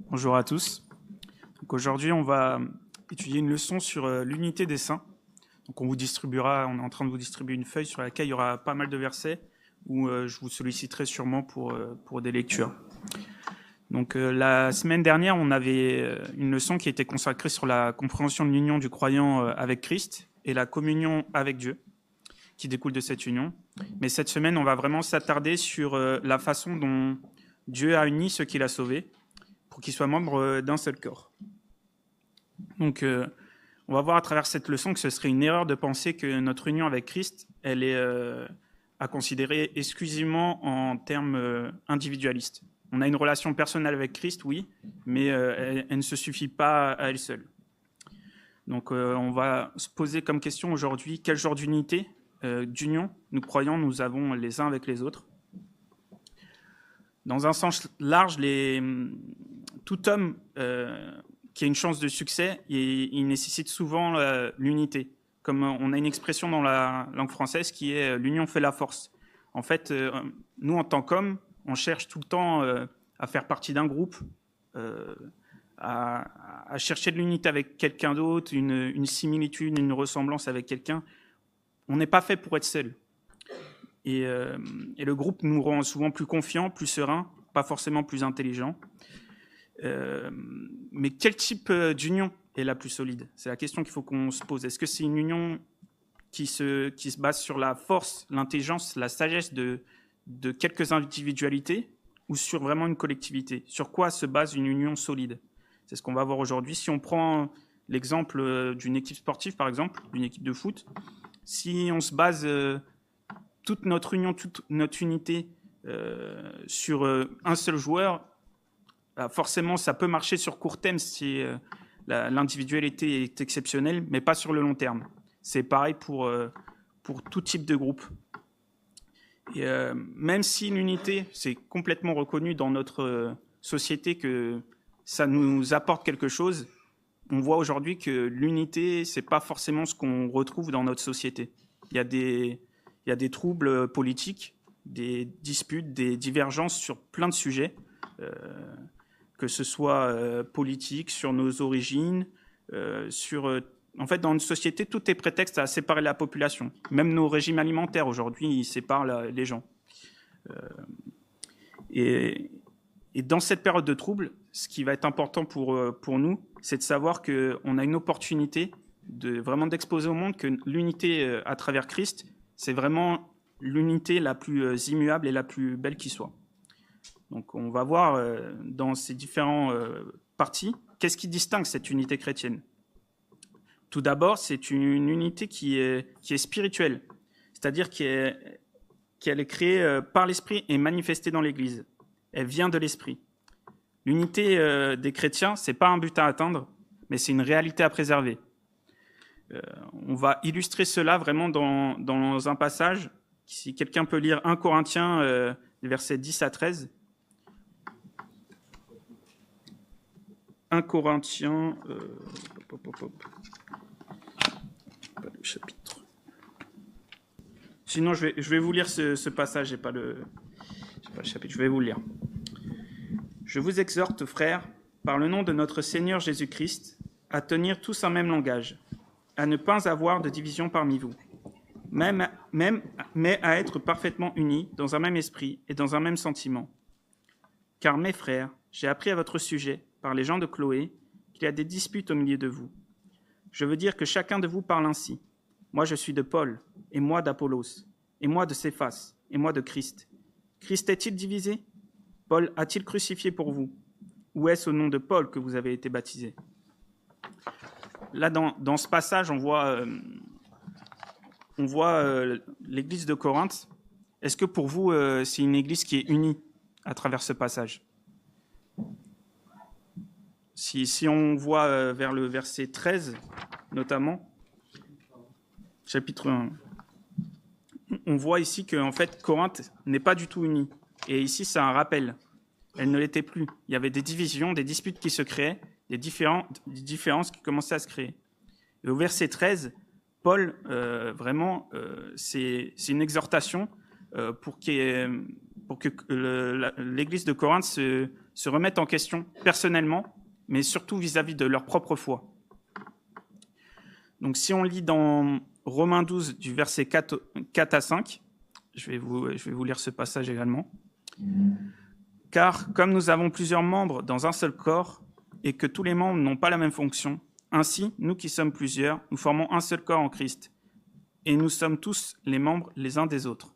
Bonjour à tous. Donc aujourd'hui, on va étudier une leçon sur l'unité des saints. Donc on est en train de vous distribuer une feuille sur laquelle il y aura pas mal de versets où je vous solliciterai sûrement pour des lectures. Donc la semaine dernière, on avait une leçon qui était consacrée sur la compréhension de l'union du croyant avec Christ et la communion avec Dieu qui découle de cette union. Mais cette semaine, on va vraiment s'attarder sur la façon dont Dieu a uni ceux qu'il a sauvés pour qu'ils soient membres d'un seul corps. Donc, on va voir à travers cette leçon que ce serait une erreur de penser que notre union avec Christ, elle est à considérer exclusivement en termes individualistes. On a une relation personnelle avec Christ, oui, mais elle ne se suffit pas à elle seule. Donc, on va se poser comme question aujourd'hui, quel genre d'unité, d'union, nous croyons, nous avons les uns avec les autres. Dans un sens large, tout homme qui a une chance de succès, il nécessite souvent l'unité. Comme on a une expression dans la langue française qui est « l'union fait la force ». En fait, nous, en tant qu'hommes, on cherche tout le temps à faire partie d'un groupe, à chercher de l'unité avec quelqu'un d'autre, une similitude, une ressemblance avec quelqu'un. On n'est pas fait pour être seul. Et le groupe nous rend souvent plus confiants, plus sereins, pas forcément plus intelligents. Mais quel type d'union est la plus solide? C'est la question qu'il faut qu'on se pose. Est-ce que c'est une union qui se base sur la force, l'intelligence, la sagesse de quelques individualités ou sur vraiment une collectivité? Sur quoi se base une union solide? C'est ce qu'on va voir aujourd'hui. Si on prend l'exemple d'une équipe sportive, par exemple, d'une équipe de foot, si on se base toute notre union, toute notre unité sur un seul joueur, forcément, ça peut marcher sur court terme si l'individualité est exceptionnelle, mais pas sur le long terme. C'est pareil pour tout type de groupe. Et même si l'unité, c'est complètement reconnu dans notre société que ça nous apporte quelque chose, on voit aujourd'hui que l'unité, c'est pas forcément ce qu'on retrouve dans notre société. Il y a des troubles politiques, des disputes, des divergences sur plein de sujets, que ce soit politique, sur nos origines, en fait, dans une société, tout est prétexte à séparer la population. Même nos régimes alimentaires, aujourd'hui, ils séparent les gens. Et dans cette période de trouble, ce qui va être important pour nous, c'est de savoir qu'on a une opportunité vraiment d'exposer au monde que l'unité à travers Christ, c'est vraiment l'unité la plus immuable et la plus belle qui soit. Donc on va voir dans ces différentes parties, qu'est-ce qui distingue cette unité chrétienne? Tout d'abord, c'est une unité qui est spirituelle, c'est-à-dire qu'elle est créée par l'Esprit et manifestée dans l'Église. Elle vient de l'Esprit. L'unité des chrétiens, c'est pas un but à atteindre, mais c'est une réalité à préserver. On va illustrer cela vraiment dans un passage. Si quelqu'un peut lire 1 Corinthiens, versets 10 à 13. 1 Corinthiens, pas le chapitre. Sinon, je vais vous lire ce passage, j'ai pas le chapitre, je vais vous le lire. Je vous exhorte, frères, par le nom de notre Seigneur Jésus-Christ, à tenir tous un même langage, à ne pas avoir de division parmi vous, mais à être parfaitement unis dans un même esprit et dans un même sentiment. Car mes frères, j'ai appris à votre sujet, par les gens de Chloé, qu'il y a des disputes au milieu de vous. Je veux dire que chacun de vous parle ainsi. Moi je suis de Paul, et moi d'Apollos, et moi de Céphas, et moi de Christ. Christ est-il divisé? Paul a-t-il crucifié pour vous? Ou est-ce au nom de Paul que vous avez été baptisés? Là, dans ce passage, on voit l'église de Corinthe. Est-ce que pour vous, c'est une église qui est unie à travers ce passage? Si on voit vers le verset 13, notamment, chapitre 1, on voit ici que en fait, Corinthe n'est pas du tout unie. Et ici, c'est un rappel. Elle ne l'était plus. Il y avait des divisions, des disputes qui se créaient, des différences qui commençaient à se créer. Et au verset 13, Paul, c'est une exhortation pour que l'église de Corinthe se remettent en question personnellement, mais surtout vis-à-vis de leur propre foi. Donc si on lit dans Romains 12 du verset 4 à 5, je vais vous lire ce passage également. « Car comme nous avons plusieurs membres dans un seul corps, et que tous les membres n'ont pas la même fonction, ainsi, nous qui sommes plusieurs, nous formons un seul corps en Christ, et nous sommes tous les membres les uns des autres. »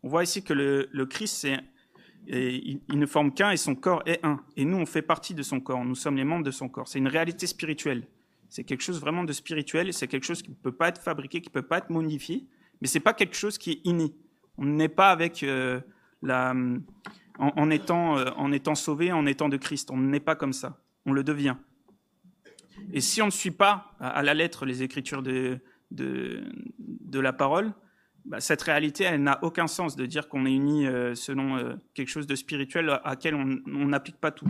On voit ici que le Christ, il ne forme qu'un et son corps est un. Et nous, on fait partie de son corps, nous sommes les membres de son corps. C'est une réalité spirituelle. C'est quelque chose vraiment de spirituel, c'est quelque chose qui ne peut pas être fabriqué, qui ne peut pas être modifié, mais ce n'est pas quelque chose qui est inné. On n'est pas avec en étant sauvé, en étant de Christ. On n'est pas comme ça, on le devient. Et si on ne suit pas à la lettre les écritures de la parole, cette réalité, elle n'a aucun sens de dire qu'on est unis selon quelque chose de spirituel à laquelle on n'applique pas tout.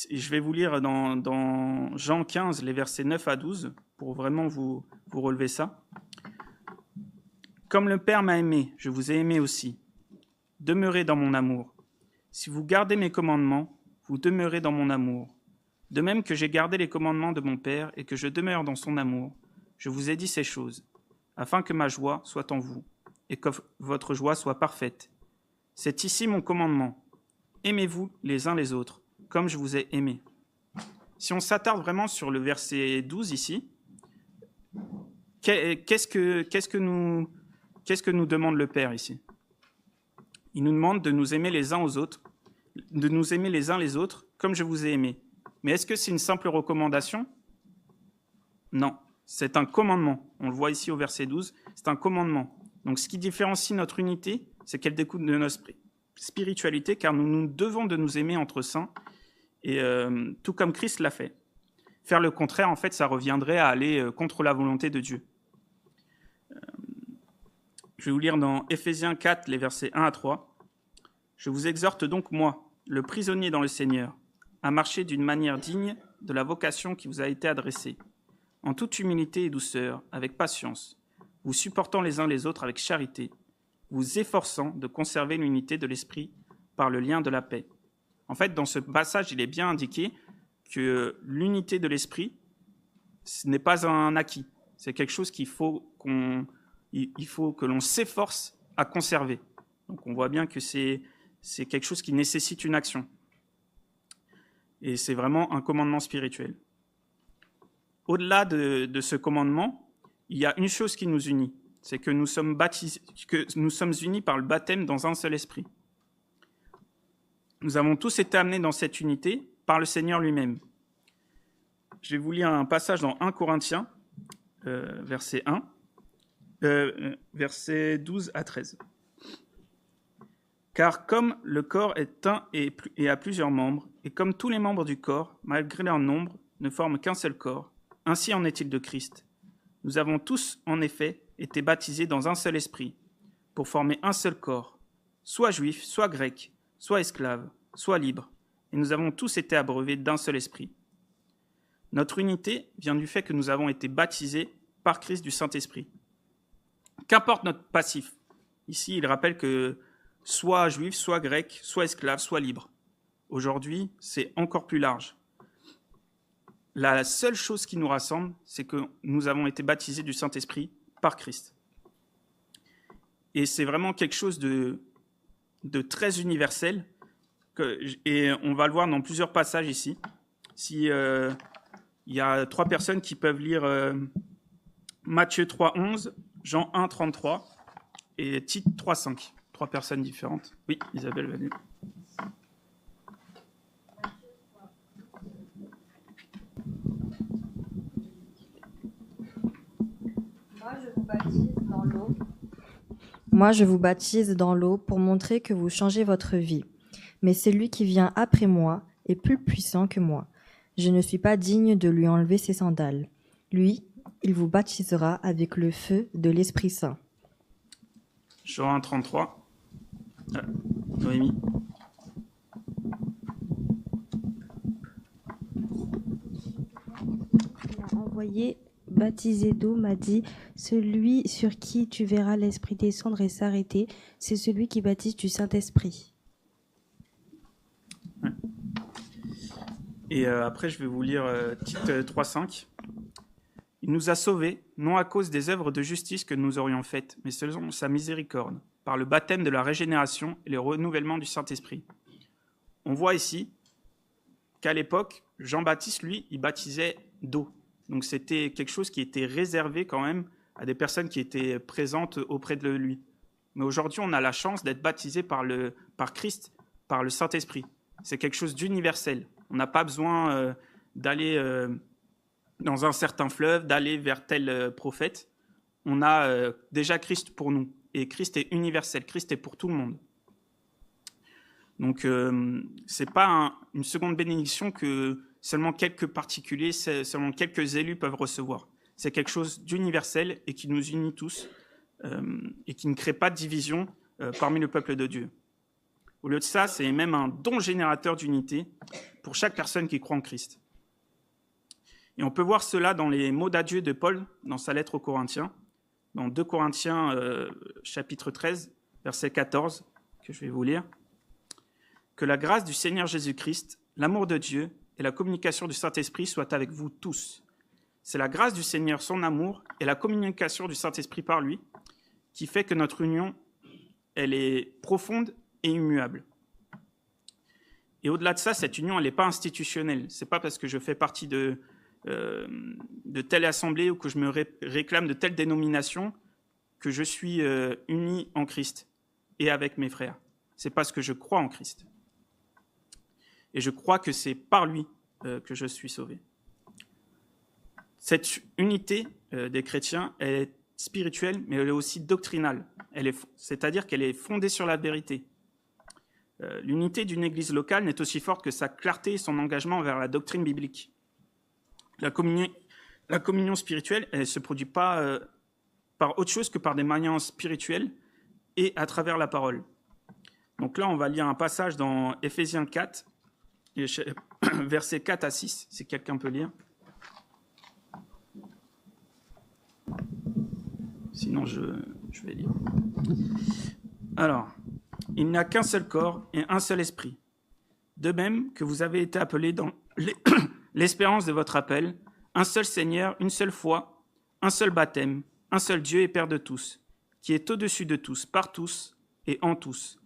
Je vais vous lire dans Jean 15, les versets 9 à 12, pour vraiment vous relever ça. « Comme le Père m'a aimé, je vous ai aimé aussi. Demeurez dans mon amour. Si vous gardez mes commandements, vous demeurez dans mon amour. De même que j'ai gardé les commandements de mon Père et que je demeure dans son amour, je vous ai dit ces choses, afin que ma joie soit en vous et que votre joie soit parfaite. C'est ici mon commandement. Aimez-vous les uns les autres, comme je vous ai aimé. » Si on s'attarde vraiment sur le verset 12 ici, qu'est-ce que nous demande le Père ici? Il nous demande de nous aimer les uns aux autres, de nous aimer les uns les autres, comme je vous ai aimé. Mais est-ce que c'est une simple recommandation? Non, c'est un commandement. On le voit ici au verset 12, c'est un commandement. Donc ce qui différencie notre unité, c'est qu'elle découle de notre spiritualité, car nous devons de nous aimer entre saints, et tout comme Christ l'a fait. Faire le contraire, en fait, ça reviendrait à aller contre la volonté de Dieu. Je vais vous lire dans Éphésiens 4, les versets 1 à 3. « Je vous exhorte donc, moi, le prisonnier dans le Seigneur, à marcher d'une manière digne de la vocation qui vous a été adressée, en toute humilité et douceur, avec patience, vous supportant les uns les autres avec charité, vous efforçant de conserver l'unité de l'esprit par le lien de la paix. » En fait, dans ce passage, il est bien indiqué que l'unité de l'esprit, ce n'est pas un acquis. C'est quelque chose qu'il faut que l'on s'efforce à conserver. Donc on voit bien que c'est quelque chose qui nécessite une action. Et c'est vraiment un commandement spirituel. Au-delà de ce commandement, il y a une chose qui nous unit, c'est que nous sommes unis par le baptême dans un seul esprit. Nous avons tous été amenés dans cette unité par le Seigneur lui-même. Je vais vous lire un passage dans 1 Corinthiens, verset 12 à 13. « Car comme le corps est un et a plusieurs membres, et comme tous les membres du corps, malgré leur nombre, ne forment qu'un seul corps, ainsi en est-il de Christ. Nous avons tous, en effet, été baptisés dans un seul esprit, pour former un seul corps, soit juif, soit grec, soit esclave, soit libre, et nous avons tous été abreuvés d'un seul esprit. Notre unité vient du fait que nous avons été baptisés par Christ du Saint-Esprit. Qu'importe notre passif. Ici, il rappelle que soit juif, soit grec, soit esclave, soit libre. Aujourd'hui, c'est encore plus large. La seule chose qui nous rassemble, c'est que nous avons été baptisés du Saint-Esprit par Christ. Et c'est vraiment quelque chose de très universel, et on va le voir dans plusieurs passages ici. Si il y a 3 personnes qui peuvent lire Matthieu 3,11, Jean 1,33 et Tite 3,5. 3 personnes différentes. Oui, Isabelle, venez. Moi, je vous baptise dans l'eau pour montrer que vous changez votre vie. Mais celui qui vient après moi est plus puissant que moi. Je ne suis pas digne de lui enlever ses sandales. Lui, il vous baptisera avec le feu de l'Esprit Saint. Jean 1, 33. Noémie. Il m'a envoyé baptisé d'eau, m'a dit, celui sur qui tu verras l'Esprit descendre et s'arrêter, c'est celui qui baptise du Saint-Esprit. Et après, je vais vous lire Tite 3,5. Il nous a sauvés, non à cause des œuvres de justice que nous aurions faites, mais selon sa miséricorde, par le baptême de la régénération et le renouvellement du Saint-Esprit. On voit ici qu'à l'époque, Jean-Baptiste, lui, il baptisait d'eau. Donc c'était quelque chose qui était réservé quand même à des personnes qui étaient présentes auprès de lui. Mais aujourd'hui, on a la chance d'être baptisé par Christ, par le Saint-Esprit. C'est quelque chose d'universel. On n'a pas besoin d'aller dans un certain fleuve, d'aller vers tel prophète. On a déjà Christ pour nous. Et Christ est universel. Christ est pour tout le monde. Donc, ce n'est pas une seconde bénédiction que seulement quelques particuliers, seulement quelques élus peuvent recevoir. C'est quelque chose d'universel et qui nous unit tous et qui ne crée pas de division parmi le peuple de Dieu. Au lieu de ça, c'est même un don générateur d'unité pour chaque personne qui croit en Christ. Et on peut voir cela dans les mots d'adieu de Paul dans sa lettre aux Corinthiens, dans 2 Corinthiens chapitre 13, verset 14, que je vais vous lire. Que la grâce du Seigneur Jésus-Christ, l'amour de Dieu et la communication du Saint-Esprit soient avec vous tous. C'est la grâce du Seigneur, son amour et la communication du Saint-Esprit par lui qui fait que notre union, elle est profonde et immuable. Et au-delà de ça, cette union, elle n'est pas institutionnelle. Ce n'est pas parce que je fais partie de telle assemblée ou que je me réclame de telle dénomination que je suis uni en Christ et avec mes frères. C'est parce que je crois en Christ. Et je crois que c'est par lui que je suis sauvé. Cette unité des chrétiens, elle est spirituelle, mais elle est aussi doctrinale. C'est-à-dire qu'elle est fondée sur la vérité. L'unité d'une église locale n'est aussi forte que sa clarté et son engagement vers la doctrine biblique. La communion spirituelle, elle ne se produit pas par autre chose que par des moyens spirituels et à travers la parole. Donc là, on va lire un passage dans Éphésiens 4, versets 4 à 6, si quelqu'un peut lire. Sinon, je vais lire. Alors, il n'y a qu'un seul corps et un seul esprit. De même que vous avez été appelés dans l'espérance de votre appel, un seul Seigneur, une seule foi, un seul baptême, un seul Dieu et Père de tous, qui est au-dessus de tous, par tous et en tous.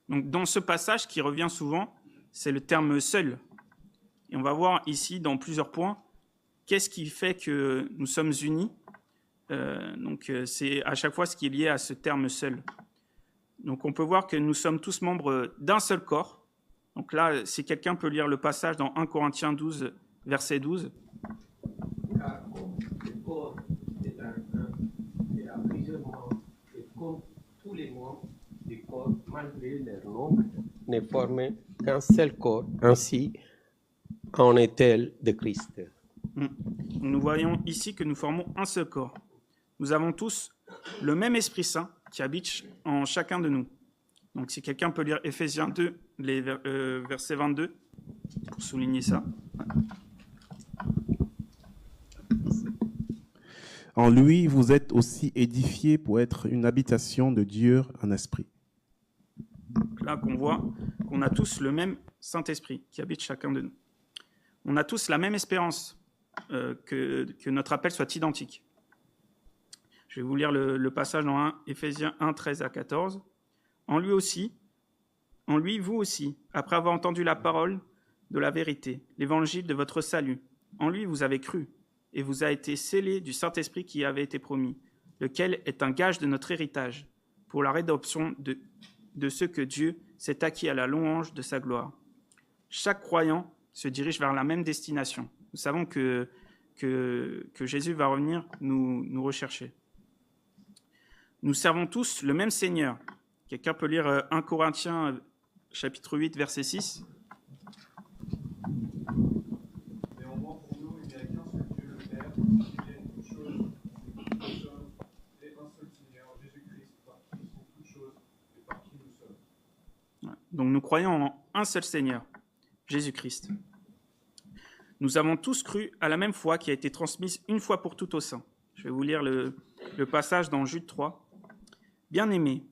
Donc, dans ce passage qui revient souvent, c'est le terme « seul ». Et on va voir ici, dans plusieurs points, qu'est-ce qui fait que nous sommes unis. C'est à chaque fois ce qui est lié à ce terme « seul ». Donc, on peut voir que nous sommes tous membres d'un seul corps. Donc là, si quelqu'un peut lire le passage dans 1 Corinthiens 12, verset 12. Car comme le corps est un et a plusieurs membres, et comme tous les membres du corps, malgré leur nombre, ne forment qu'un seul corps, ainsi en est-elle de Christ. Nous voyons ici que nous formons un seul corps. Nous avons tous le même Esprit Saint qui habite en chacun de nous. Donc si quelqu'un peut lire Éphésiens 2, les versets 22, pour souligner ça. En lui, vous êtes aussi édifiés pour être une habitation de Dieu en esprit. Là qu'on voit qu'on a tous le même Saint-Esprit qui habite chacun de nous. On a tous la même espérance, que notre appel soit identique. Je vais vous lire le passage dans Éphésiens 1, 13 à 14. En lui, vous aussi, après avoir entendu la parole de la vérité, l'évangile de votre salut, en lui vous avez cru, et vous a été scellé du Saint-Esprit qui avait été promis, lequel est un gage de notre héritage, pour la rédemption de ceux que Dieu s'est acquis à la louange de sa gloire. Chaque croyant se dirige vers la même destination. Nous savons que Jésus va revenir nous rechercher. Nous servons tous le même Seigneur. Quelqu'un peut lire 1 Corinthiens, chapitre 8, verset 6. Néanmoins, pour nous, il n'y a qu'un seul Dieu, le Père, qui vient de toutes choses, et toute personne, et un seul Seigneur, Jésus-Christ, par qui sont toutes choses, et par qui nous sommes. Donc nous croyons en un seul Seigneur, Jésus-Christ. Nous avons tous cru à la même foi qui a été transmise une fois pour toutes aux saints. Je vais vous lire le passage dans Jude 3. Bien-aimés,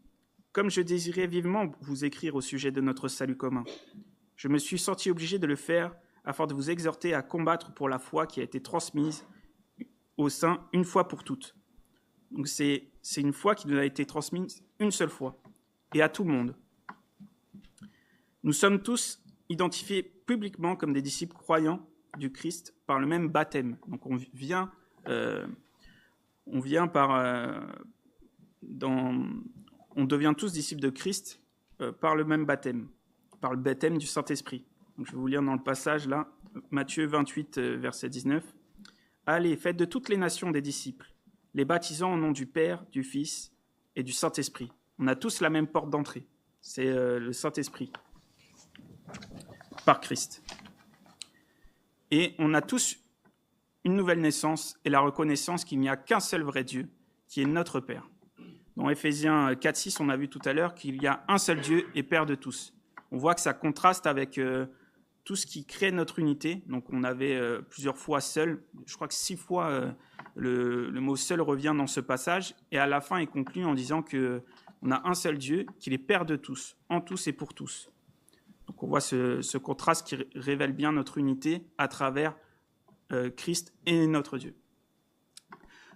comme je désirais vivement vous écrire au sujet de notre salut commun, Je me suis senti obligé de le faire afin de vous exhorter à combattre pour la foi qui a été transmise au sein une fois pour toutes. Donc c'est une foi qui nous a été transmise une seule fois et à tout le monde. Nous sommes tous identifiés publiquement comme des disciples croyants du Christ par le même baptême. Donc on devient tous disciples de Christ par le même baptême, par le baptême du Saint-Esprit. Donc je vais vous lire dans le passage là, Matthieu 28, verset 19. Allez, faites de toutes les nations des disciples, les baptisant au nom du Père, du Fils et du Saint-Esprit. On a tous la même porte d'entrée, c'est le Saint-Esprit, par Christ. Et on a tous une nouvelle naissance et la reconnaissance qu'il n'y a qu'un seul vrai Dieu, qui est notre Père. Dans Éphésiens 4:6, on a vu tout à l'heure qu'il y a un seul Dieu et Père de tous. On voit que ça contraste avec tout ce qui crée notre unité. Donc on avait plusieurs fois seul, je crois que 6 fois le mot seul revient dans ce passage, et à la fin il conclut en disant qu'on a un seul Dieu, qu'il est Père de tous, en tous et pour tous. Donc on voit ce contraste qui révèle bien notre unité à travers Christ et notre Dieu.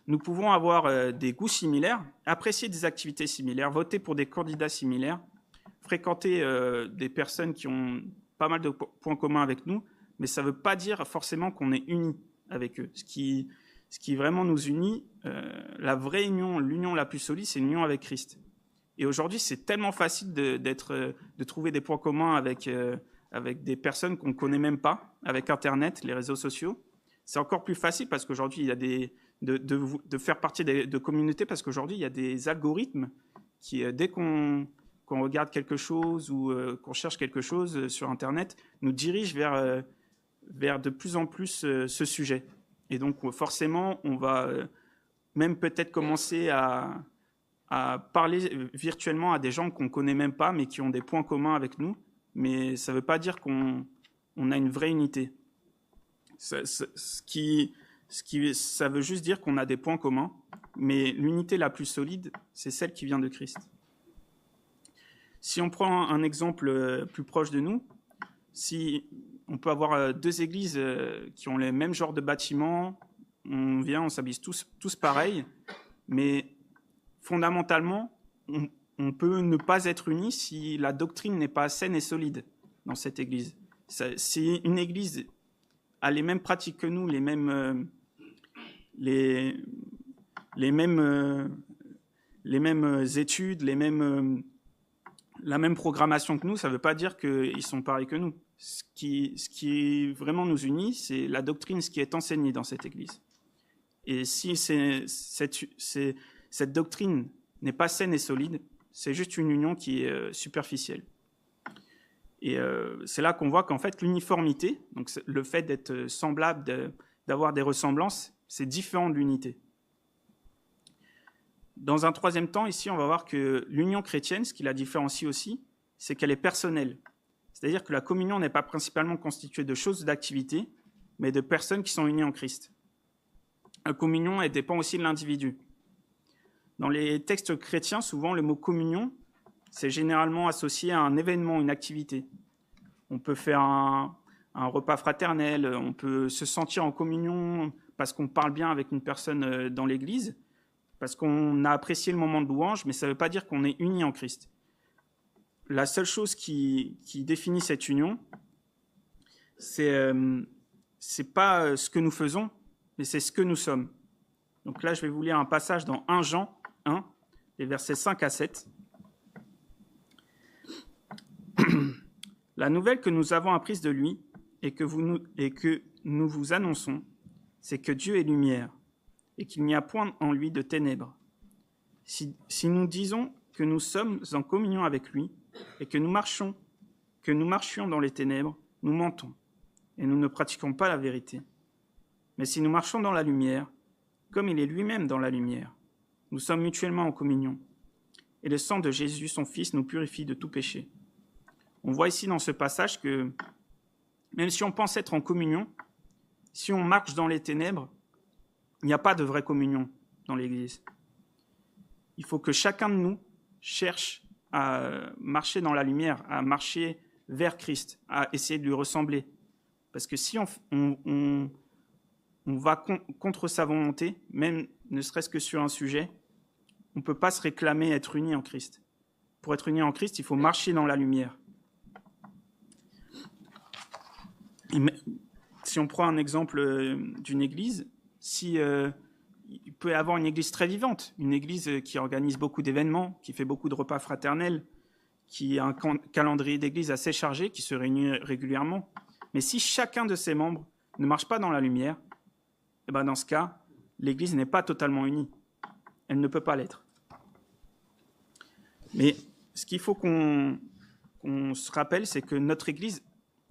Nous pouvons avoir des goûts similaires, apprécier des activités similaires, voter pour des candidats similaires, fréquenter des personnes qui ont pas mal de points communs avec nous, mais ça ne veut pas dire forcément qu'on est unis avec eux. Ce qui vraiment nous unit, la vraie union, l'union la plus solide, c'est l'union avec Christ. Et aujourd'hui, c'est tellement facile de trouver des points communs avec des personnes qu'on ne connaît même pas, avec Internet, les réseaux sociaux. C'est encore plus facile parce qu'aujourd'hui, il y a de faire partie de communautés, parce qu'aujourd'hui, il y a des algorithmes qui, dès qu'on regarde quelque chose ou qu'on cherche quelque chose sur Internet, nous dirigent vers de plus en plus ce sujet. Et donc, forcément, on va même peut-être commencer à parler virtuellement à des gens qu'on ne connaît même pas, mais qui ont des points communs avec nous. Mais ça ne veut pas dire qu'on a une vraie unité. Ça veut juste dire qu'on a des points communs, mais l'unité la plus solide, c'est celle qui vient de Christ. Si on prend un exemple plus proche de nous, si on peut avoir 2 églises qui ont les mêmes genres de bâtiments, on s'habille tous pareil, mais fondamentalement, on peut ne pas être unis si la doctrine n'est pas saine et solide dans cette église. Si une église a les mêmes pratiques que nous, les mêmes études, la même programmation que nous, ça ne veut pas dire qu'ils sont pareils que nous. Ce qui vraiment nous unit, c'est la doctrine, ce qui est enseigné dans cette église. Et si cette doctrine n'est pas saine et solide, c'est juste une union qui est superficielle. Et c'est là qu'on voit qu'en fait, l'uniformité, donc le fait d'être semblable, d'avoir des ressemblances, c'est différent de l'unité. Dans un troisième temps, ici, on va voir que l'union chrétienne, ce qui la différencie aussi, c'est qu'elle est personnelle. C'est-à-dire que la communion n'est pas principalement constituée de choses d'activité, mais de personnes qui sont unies en Christ. La communion, elle dépend aussi de l'individu. Dans les textes chrétiens, souvent, le mot communion, c'est généralement associé à un événement, une activité. On peut faire un repas fraternel, on peut se sentir en communion parce qu'on parle bien avec une personne dans l'église, parce qu'on a apprécié le moment de louange, mais ça ne veut pas dire qu'on est unis en Christ. La seule chose qui définit cette union, c'est pas ce que nous faisons, mais c'est ce que nous sommes. Donc là, je vais vous lire un passage dans 1 Jean 1, les versets 5 à 7. La nouvelle que nous avons apprise de lui et que nous vous annonçons, c'est que Dieu est lumière et qu'il n'y a point en lui de ténèbres. Si nous disons que nous sommes en communion avec lui et que nous marchions dans les ténèbres, nous mentons et nous ne pratiquons pas la vérité. Mais si nous marchons dans la lumière, comme il est lui-même dans la lumière, nous sommes mutuellement en communion. Et le sang de Jésus, son Fils, nous purifie de tout péché. On voit ici dans ce passage que même si on pense être en communion, si on marche dans les ténèbres, il n'y a pas de vraie communion dans l'Église. Il faut que chacun de nous cherche à marcher dans la lumière, à marcher vers Christ, à essayer de lui ressembler. Parce que si on va contre sa volonté, même ne serait-ce que sur un sujet, on ne peut pas se réclamer être uni en Christ. Pour être uni en Christ, il faut marcher dans la lumière. Si on prend un exemple d'une église, il peut y avoir une église très vivante, une église qui organise beaucoup d'événements, qui fait beaucoup de repas fraternels, qui a un calendrier d'église assez chargé, qui se réunit régulièrement. Mais si chacun de ses membres ne marche pas dans la lumière, eh ben dans ce cas, l'église n'est pas totalement unie. Elle ne peut pas l'être. Mais ce qu'il faut qu'on se rappelle, c'est que notre église,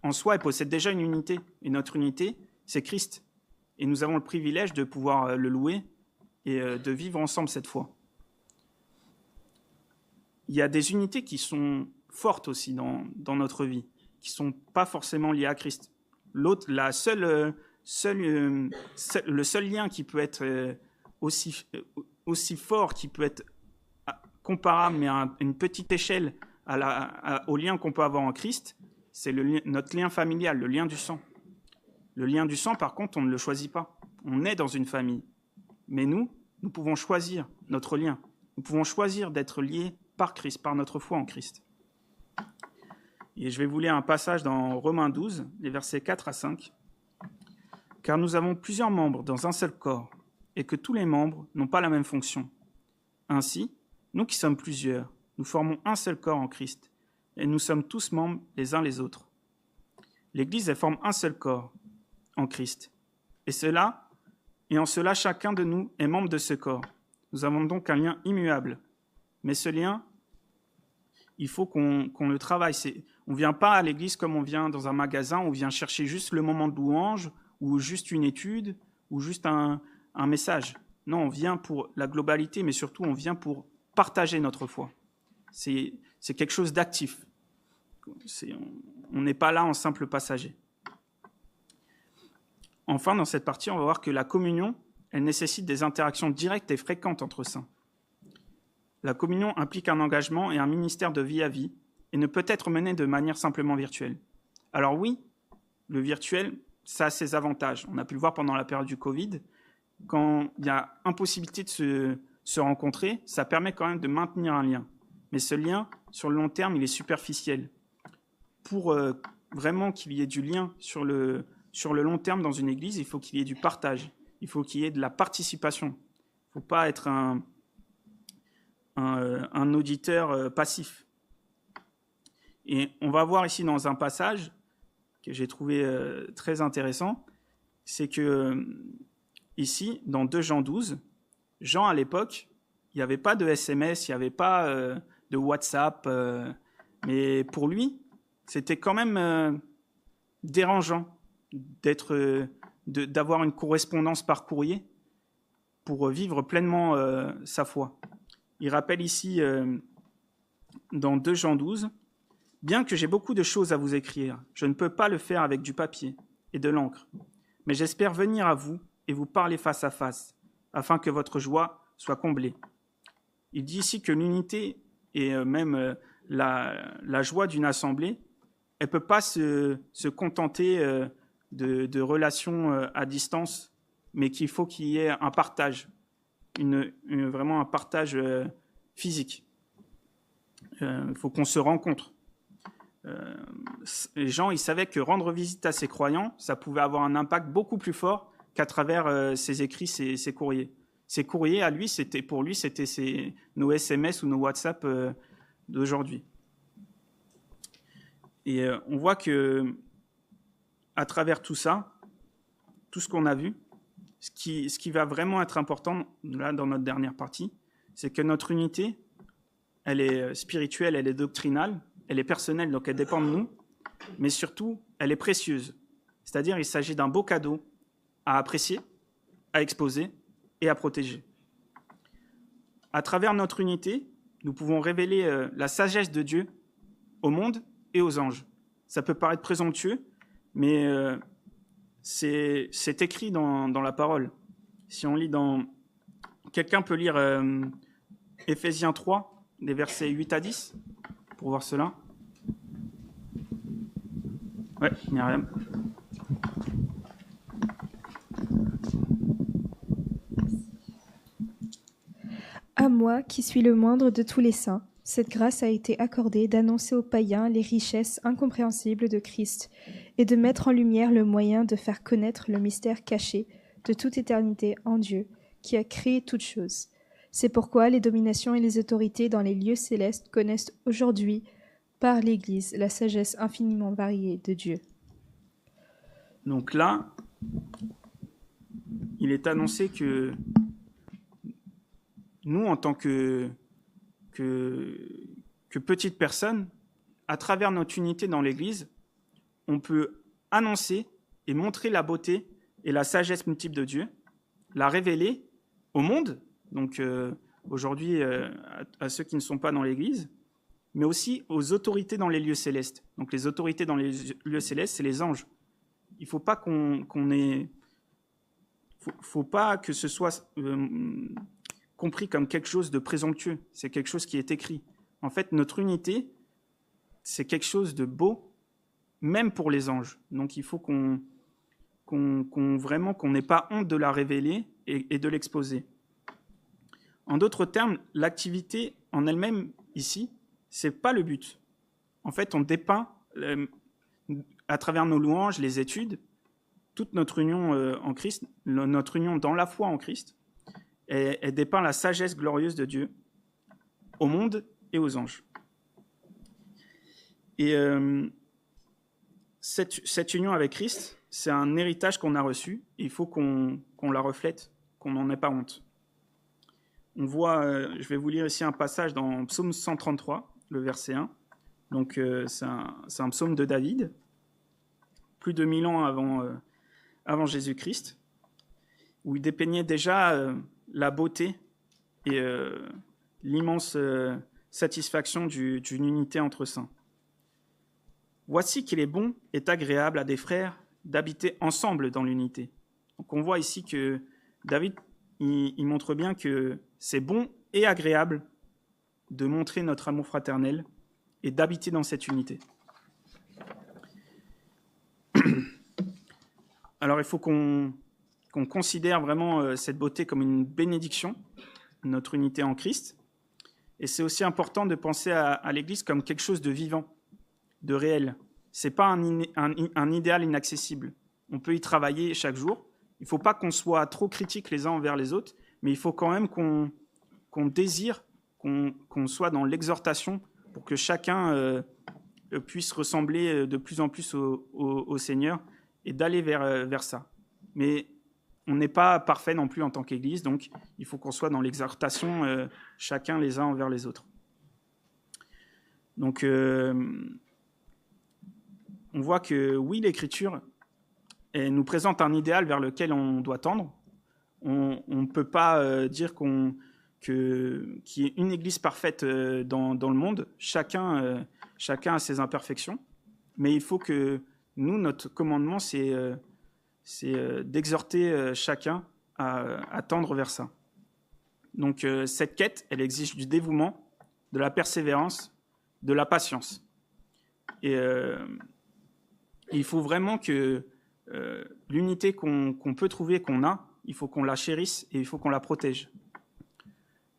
en soi, elle possède déjà une unité. Et notre unité, c'est Christ. Et nous avons le privilège de pouvoir le louer et de vivre ensemble cette foi. Il y a des unités qui sont fortes aussi dans notre vie, qui ne sont pas forcément liées à Christ. Le seul lien qui peut être aussi fort, qui peut être comparable, mais à une petite échelle au lien qu'on peut avoir en Christ, c'est notre lien familial, le lien du sang. Le lien du sang, par contre, on ne le choisit pas. On est dans une famille. Mais nous pouvons choisir notre lien. Nous pouvons choisir d'être liés par Christ, par notre foi en Christ. Et je vais vous lire un passage dans Romains 12, les versets 4 à 5. « Car nous avons plusieurs membres dans un seul corps, et que tous les membres n'ont pas la même fonction. Ainsi, nous qui sommes plusieurs, nous formons un seul corps en Christ, et nous sommes tous membres les uns les autres. L'Église, elle forme un seul corps en Christ. Et en cela, chacun de nous est membre de ce corps. Nous avons donc un lien immuable. Mais ce lien, il faut qu'on le travaille. On ne vient pas à l'église comme on vient dans un magasin, on vient chercher juste le moment de louange, ou juste une étude, ou juste un message. Non, on vient pour la globalité, mais surtout on vient pour partager notre foi. C'est quelque chose d'actif. On n'est pas là en simple passager. Enfin, dans cette partie, on va voir que la communion, elle nécessite des interactions directes et fréquentes entre saints. La communion implique un engagement et un ministère de vie à vie et ne peut être menée de manière simplement virtuelle. Alors oui, le virtuel, ça a ses avantages. On a pu le voir pendant la période du Covid. Quand il y a impossibilité de se rencontrer, ça permet quand même de maintenir un lien. Mais ce lien, sur le long terme, il est superficiel. Pour vraiment qu'il y ait du lien sur le long terme dans une église, il faut qu'il y ait du partage. Il faut qu'il y ait de la participation. Il ne faut pas être un auditeur passif. Et on va voir ici dans un passage que j'ai trouvé très intéressant, c'est que ici, dans 2 Jean 12, Jean, à l'époque, il n'y avait pas de SMS, il n'y avait pas de WhatsApp, mais pour lui, c'était quand même dérangeant d'avoir une correspondance par courrier pour vivre pleinement sa foi. Il rappelle ici, dans 2 Jean 12, « Bien que j'ai beaucoup de choses à vous écrire, je ne peux pas le faire avec du papier et de l'encre, mais j'espère venir à vous et vous parler face à face, afin que votre joie soit comblée. » Il dit ici que l'unité et même la joie d'une assemblée, elle ne peut pas se contenter de relations à distance, mais qu'il faut qu'il y ait un partage, vraiment un partage physique. Il faut qu'on se rencontre. Les gens, ils savaient que rendre visite à ses croyants, ça pouvait avoir un impact beaucoup plus fort qu'à travers ses écrits, ses courriers. Ces courriers, à lui, c'était nos SMS ou nos WhatsApp d'aujourd'hui. Et on voit que, à travers tout ça, tout ce qu'on a vu, ce qui va vraiment être important là dans notre dernière partie, c'est que notre unité, elle est spirituelle, elle est doctrinale, elle est personnelle, donc elle dépend de nous, mais surtout, elle est précieuse. C'est-à-dire, il s'agit d'un beau cadeau à apprécier, à exposer et à protéger. À travers notre unité, nous pouvons révéler la sagesse de Dieu au monde et aux anges. Ça peut paraître présomptueux, mais c'est écrit dans la parole. Si on lit dans... Quelqu'un peut lire Éphésiens 3, des versets 8 à 10, pour voir cela. Ouais, Myriam. À moi, qui suis le moindre de tous les saints, cette grâce a été accordée d'annoncer aux païens les richesses incompréhensibles de Christ et de mettre en lumière le moyen de faire connaître le mystère caché de toute éternité en Dieu, qui a créé toutes choses. C'est pourquoi les dominations et les autorités dans les lieux célestes connaissent aujourd'hui, par l'Église, la sagesse infiniment variée de Dieu. Donc là, il est annoncé que nous, en tant que petites personnes, à travers notre unité dans l'Église, on peut annoncer et montrer la beauté et la sagesse multiple de Dieu, la révéler au monde, donc aujourd'hui à ceux qui ne sont pas dans l'Église, mais aussi aux autorités dans les lieux célestes. Donc les autorités dans les lieux célestes, c'est les anges. Il ne faut pas faut pas que ce soit compris comme quelque chose de présomptueux. C'est quelque chose qui est écrit. En fait, notre unité, c'est quelque chose de beau, même pour les anges. Donc il faut qu'on n'ait pas honte de la révéler et de l'exposer. En d'autres termes, l'activité en elle-même, ici, c'est pas le but. En fait, on dépeint, à travers nos louanges, les études, toute notre union en Christ, notre union dans la foi en Christ, elle dépeint la sagesse glorieuse de Dieu au monde et aux anges. Et cette union avec Christ, c'est un héritage qu'on a reçu, et il faut qu'on la reflète, qu'on n'en ait pas honte. On voit, je vais vous lire ici un passage dans Psaume 133, le verset 1. Donc c'est un psaume de David, plus de 1000 ans avant Jésus-Christ, où il dépeignait déjà la beauté et l'immense satisfaction d'une unité entre saints. Voici qu'il est bon et agréable à des frères d'habiter ensemble dans l'unité. Donc on voit ici que David, il montre bien que c'est bon et agréable de montrer notre amour fraternel et d'habiter dans cette unité. Alors il faut qu'on considère vraiment cette beauté comme une bénédiction, notre unité en Christ. Et c'est aussi important de penser à l'Église comme quelque chose de vivant, de réel. Ce n'est pas un idéal inaccessible. On peut y travailler chaque jour. Il ne faut pas qu'on soit trop critique les uns envers les autres, mais il faut quand même qu'on désire, qu'on soit dans l'exhortation pour que chacun puisse ressembler de plus en plus au Seigneur et d'aller vers ça. Mais on n'est pas parfait non plus en tant qu'Église, donc il faut qu'on soit dans l'exhortation chacun les uns envers les autres. Donc on voit que oui, l'Écriture elle nous présente un idéal vers lequel on doit tendre. On ne peut pas dire qu'il y ait une Église parfaite dans le monde. Chacun a ses imperfections. Mais il faut que nous, notre commandement, c'est d'exhorter chacun à tendre vers ça. Donc cette quête, elle exige du dévouement, de la persévérance, de la patience. Et il faut vraiment que l'unité qu'on peut trouver, qu'on a, il faut qu'on la chérisse et il faut qu'on la protège.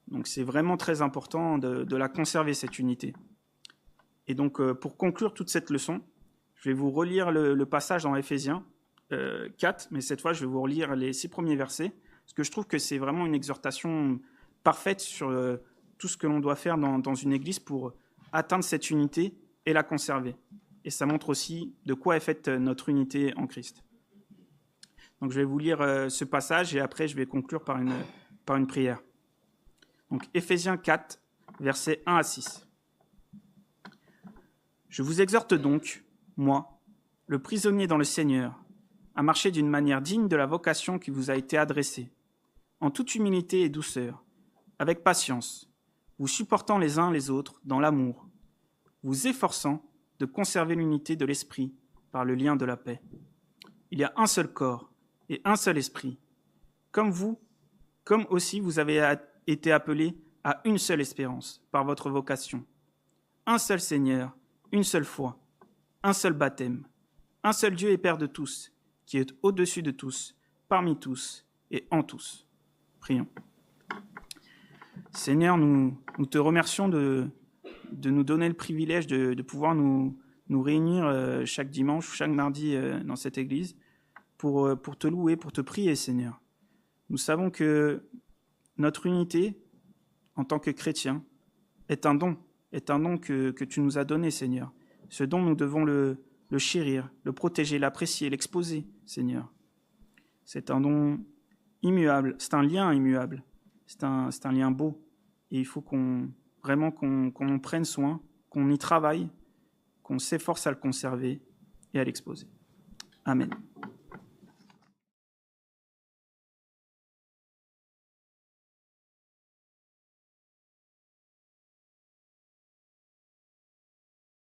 Donc c'est vraiment très important de la conserver, cette unité. Et donc pour conclure toute cette leçon, je vais vous relire le passage dans Éphésiens 4, mais cette fois je vais vous relire les 6 premiers versets, parce que je trouve que c'est vraiment une exhortation parfaite sur tout ce que l'on doit faire dans une église pour atteindre cette unité et la conserver. Et ça montre aussi de quoi est faite notre unité en Christ. Donc je vais vous lire ce passage et après je vais conclure par une prière. Donc Éphésiens 4, versets 1 à 6. Je vous exhorte donc, moi, le prisonnier dans le Seigneur, à marcher d'une manière digne de la vocation qui vous a été adressée, en toute humilité et douceur, avec patience, vous supportant les uns les autres dans l'amour, vous efforçant de conserver l'unité de l'esprit par le lien de la paix. Il y a un seul corps et un seul esprit, comme aussi vous avez été appelés à une seule espérance par votre vocation. Un seul Seigneur, une seule foi, un seul baptême, un seul Dieu et Père de tous, qui est au-dessus de tous, parmi tous et en tous. Prions. Seigneur, nous te remercions de nous donner le privilège de pouvoir nous réunir chaque dimanche ou chaque mardi dans cette église pour te louer, pour te prier, Seigneur. Nous savons que notre unité, en tant que chrétiens, est un don que tu nous as donné, Seigneur. Ce don, nous devons le chérir, le protéger, l'apprécier, l'exposer, Seigneur. C'est un don immuable, c'est un lien immuable, c'est un lien beau. Et il faut qu'on en prenne soin, qu'on y travaille, qu'on s'efforce à le conserver et à l'exposer. Amen.